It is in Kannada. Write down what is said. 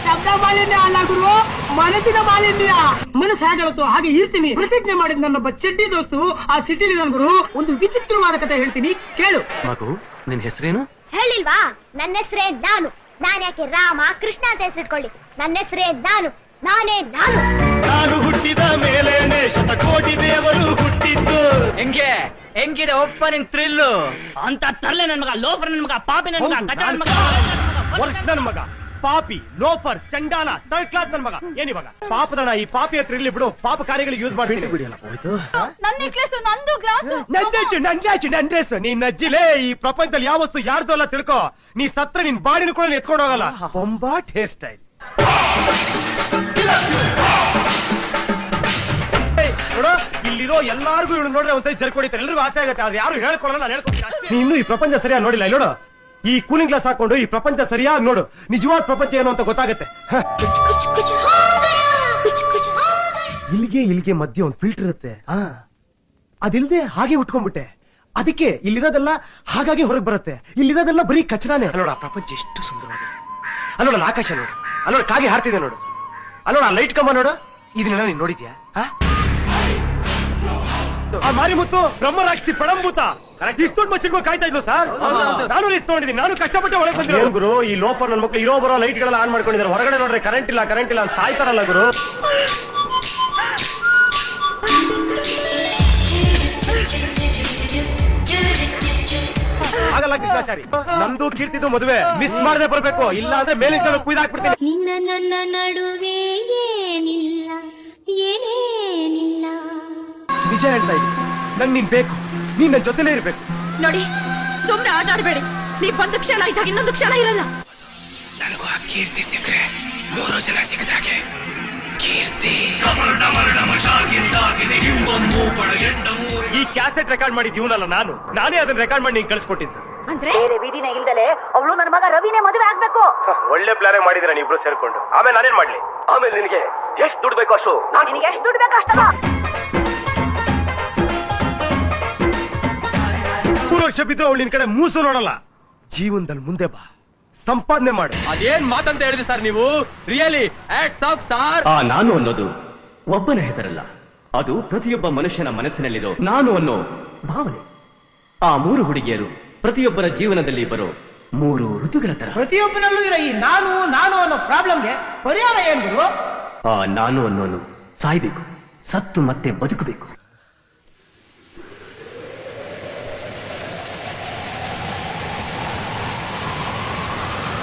ಶಬ್ದ ಮಾಲಿನ್ಯ ಅಲ್ಲ ಗುರು, ಮನಸ್ಸಿನ ಮಾಲಿನ್ಯ. ಮನಸ್ಸು ಹೇಗೆ ಹೇಳುತ್ತೋ ಹಾಗೆ ಇರ್ತೀನಿ. ಪ್ರತಿಜ್ಞೆ ಮಾಡಿದ ನನ್ನೊಬ್ಬ ಚಡ್ಡಿ ದೋಸ್ತು ಆ ಸಿಟಿಲಿ ನನ್ ಗುರು ಒಂದು ವಿಚಿತ್ರವಾದ ಕಥೆ ಹೇಳ್ತೀನಿ ಕೇಳು. ಮಗು, ನಿನ್ ಹೆಸರೇನು? ಹೇಳಿಲ್ವಾ? ನನ್ನ ಹೆಸರೇ ನಾನು. ಯಾಕೆ ರಾಮ ಕೃಷ್ಣ ಅಂತ ಹೆಸರಿಟ್ಕೊಳ್ಳಿ? ನನ್ನ ಹೆಸರೇ ನಾನೇ ನಾನು. ನಾನು ಹುಟ್ಟಿದ ಮೇಲೆ ಶತಕೋಟಿ ದೇವರು ಹುಟ್ಟಿದ್ದು. ಹೆಂಗಿದೆ ಓಪನಿಂಗ್ ಥ್ರಿಲ್ ಅಂತ ತರಲೆ ನನ್ ಮಗ, ಲೋಫರ್ ನನ್ ಮಗ, ಪಾಪಿ ನನ್ ಮಗ, ಕಚ ನನ್ ಮಗ, ವರ್ಷ ನನ್ ಮಗ, ಪಾಪಿ, ಲೋಫರ್, ಚಂಡಾಲ, ಥರ್ಡ್ ಕ್ಲಾಸ್ ನನ್ ಮಗ. ಏನಿವಾಗ ಪಾಪದಣ ಈ ಪಾಪಿ ಹತ್ರ ಇರ್ಲಿ ಬಿಡು, ಪಾಪ ಕಾರ್ಯಗಳಿಗೆ ಯೂಸ್ ಮಾಡಿ ಬಿಡಿಯಲ್ಲ. ನನ್ನ ನೆಕ್ಲೆಸ್, ನಂದು ಗ್ಲಾಸ್, ನನ್ ಡ್ರೆಸ್. ನೀನ್ ಅಜ್ಜಿಲೇ ಈ ಪ್ರಪಂಚದಲ್ಲಿ ಯಾವ ವಸ್ತು ಯಾರ್ದು ಅಲ್ಲ ತಿಳ್ಕೊ. ನೀ ಸತ್ರ ನಿನ್ ಬಾಡಿನ ಕೂಡ ಎತ್ಕೊಂಡು ಹೋಗಲ್ಲ. ಬೊಂಬಾಟ್ ಹೇರ್ ಸ್ಟೈಲ್ ನೋಡೋ, ಇಲ್ಲಿರೋ ಎಲ್ಲಾರ್ಗು ಇವಳು ನೋಡ್ರೆ ಒಂದ್ಸರಿ ಜರ್ಕೊಡಿತಾರೆ, ಎಲ್ರಿಗೂ ಆಸೆ ಆಗುತ್ತೆ. ಅದು ಯಾರು ಹೇಳ್ಕೊಡಲ್ಲ, ನಾನು ಹೇಳ್ಕೊಡ್ತೀನಿ. ನೀ ಇನ್ನೂ ಈ ಪ್ರಪಂಚ ಸರಿಯಾಗಿ ನೋಡಿಲ್ಲ. ಇಲ್ಲಿ ನೋಡು, ಈ ಕೂಲಿಂಗ್ ಗ್ಲಾಸ್ ಹಾಕೊಂಡು ಈ ಪ್ರಪಂಚ ಸರಿಯಾಗಿ ನೋಡು, ನಿಜವಾದ ಪ್ರಪಂಚ ಏನು ಅಂತ ಗೊತ್ತಾಗುತ್ತೆ. ಇಲ್ಲಿಗೆ ಮಧ್ಯೆ ಒಂದು ಫಿಲ್ಟರ್ ಇರುತ್ತೆ, ಅದಿಲ್ದೆ ಹಾಗೆ ಉಟ್ಕೊಂಡ್ಬಿಟ್ಟೆ. ಅದಕ್ಕೆ ಇಲ್ಲಿರೋದೆಲ್ಲ ಹಾಗಾಗಿ ಹೊರಗೆ ಬರುತ್ತೆ. ಇಲ್ಲಿರೋದೆಲ್ಲ ಬರೀ ಕಚರಾನೆ. ಅಲ್ಲೋಡ ಪ್ರಪಂಚ ಎಷ್ಟು ಸುಂದರವಾಗಿದೆ. ಅಲ್ಲೋಡ ಆಕಾಶ ನೋಡು, ಅಲ್ಲೋಡ ಕಾಗೆ ಹಾರ್ತಿದೆ ನೋಡು, ಅಲ್ಲೋಡ ಲೈಟ್ ಕಂಬ ನೋಡು. ಇದನ್ನೆಲ್ಲ ನೀನ್ ನೋಡಿದ್ಯಾ? ಆ ಮಾರಿಮುತ್ತು ಬ್ರಹ್ಮರಾಕ್ಷಿ ಪಡಂಭೂತ ಇಷ್ಟು ಮಚ್ಚಿಟ್ಕೊಂಡು ಕಾಯ್ತಾ ಇದ್ಲು ಸರ್. ನಾನು ರಿಸ್ಕ್ ನೋಡಿದ್ದೀನಿ, ನಾನು ಕಷ್ಟಪಟ್ಟು ಒಳಗೆ ಬಂದಿದ್ದೀನಿ. ಗುರು ಈ ಲೋಫರ್ ನನ್ನ ಮಕ್ಕಳು ಇರೋ ಬರೋ ಲೈಟ್ ಗಳೆಲ್ಲ ಆನ್ ಮಾಡ್ಕೊಂಡಿದ್ದಾರೆ. ಹೊರಗಡೆ ನೋಡ್ರೆ ಕರೆಂಟ್ ಇಲ್ಲ ಅಂತ ಸಾಯ್ತಾರಲ್ಲ ಗುರು. ಆಗಲ್ಲ ಕೃಷ್ಣಾಚಾರಿ, ನಮ್ದು ಕೀರ್ತಿದು ಮದುವೆ ಮಿಸ್ ಮಾಡದೆ ಬರ್ಬೇಕು, ಇಲ್ಲ ಅಂದ್ರೆ ಮೇಲಿನ ಕುಯ್ದಾಕ್ಬಿಡ್ತೀನಿ. ನಿನ್ನ ನನ್ನ ನಡುವೆ ಏನಿಲ್ಲ ಏನಿಲ್ಲ. ನಿಜ ಹೇಳ್ತಾ ಇದ್ದೀನಿ, ನನ್ ನೀನ್ ಬೇಕು, ನೀನ್ ನನ್ನ ಜೊತೆಲೇ ಇರ್ಬೇಕು. ನೋಡಿ, ಸುಮ್ನೆ ಆಟ ಆಡ್ಬೇಡಿ. ನೀವ್ ಒಂದು ಕ್ಷಣ ಇದ್ದಾಗ ಇನ್ನೊಂದು ಕ್ಷಣ ಇರಲ್ಲ. ನನಗೂ ಆ ಕೀರ್ತಿ ಸಿಕ್ಕರೆ 3 ಜನ ಸಿಗದಾಗೆ ಕೀರ್ತಿ. ಈ ಕ್ಯಾಸೆಟ್ ರೆಕಾರ್ಡ್ ಮಾಡಿದ್ ಇವನಲ್ಲ, ನಾನೇ ಅದನ್ನ ರೆಕಾರ್ಡ್ ಮಾಡಿ ನೀನ್ ಕಳ್ಸಿಕೊಟ್ಟಿದ್ದು. ಅಂದ್ರೆ ಬೇರೆ ವಿಧಿನ ಇಲ್ದಲೆ ಅವಳು ನನ್ನ ಮಗ ರವಿನೇ ಮದುವೆ ಆಗ್ಬೇಕು. ಒಳ್ಳೆ ಪ್ಲಾನ್ ಮಾಡಿದ್ರೆ ನೀವಿಬ್ರು ಸೇರ್ಕೊಂಡು. ಆಮೇಲೆ ನಾನೇನ್ ಮಾಡ್ಲಿ? ಆಮೇಲೆ ನಿನಗೆ ಎಷ್ಟು ದುಡ್ಡು ಬೇಕು ಅಷ್ಟು. ನಿನಗೆ ಎಷ್ಟು ದುಡ್ಡು ಬೇಕು ಅಷ್ಟಲ್ಲ. 3 ವರ್ಷ ಬಿದ್ದು ಅವಳು ನಿನ್ ಕಡೆ ಮೂಸು ನೋಡಲ್ಲ. ಜೀವನದಲ್ಲಿ ಮುಂದೆ ಬಾ, ಸಂಪಾದನೆ ಮಾಡು. ಅದೇನ್ ಮಾತಂತ ಹೇಳಿದ್ರಿ ಸರ್ ನೀವು? Really acts off star. ಆ ನಾನು ಅನ್ನೋದು ಒಬ್ಬನ ಹೆಸರಲ್ಲ, ಅದು ಪ್ರತಿಯೊಬ್ಬ ಮನುಷ್ಯನ ಮನಸ್ಸಿನಲ್ಲಿರೋ ನಾನು ಅನ್ನೋ ಭಾವನೆ. ಆ 3 ಹುಡುಗಿಯರು ಪ್ರತಿಯೊಬ್ಬರ ಜೀವನದಲ್ಲಿ ಬರೋ 3 ಋತುಗಳ ತರ. ಪ್ರತಿಯೊಬ್ಬನಲ್ಲೂ ಇರೋ ಈ ನಾನು ಅನ್ನೋ ಪ್ರಾಬ್ಲಮ್ಗೆ ಪರಿಹಾರ ಏನ್ ಗುರು? ಆ ನಾನು ಅನ್ನೋನು ಸಾಯ್ಬೇಕು, ಸತ್ತು ಮತ್ತೆ ಬದುಕಬೇಕು.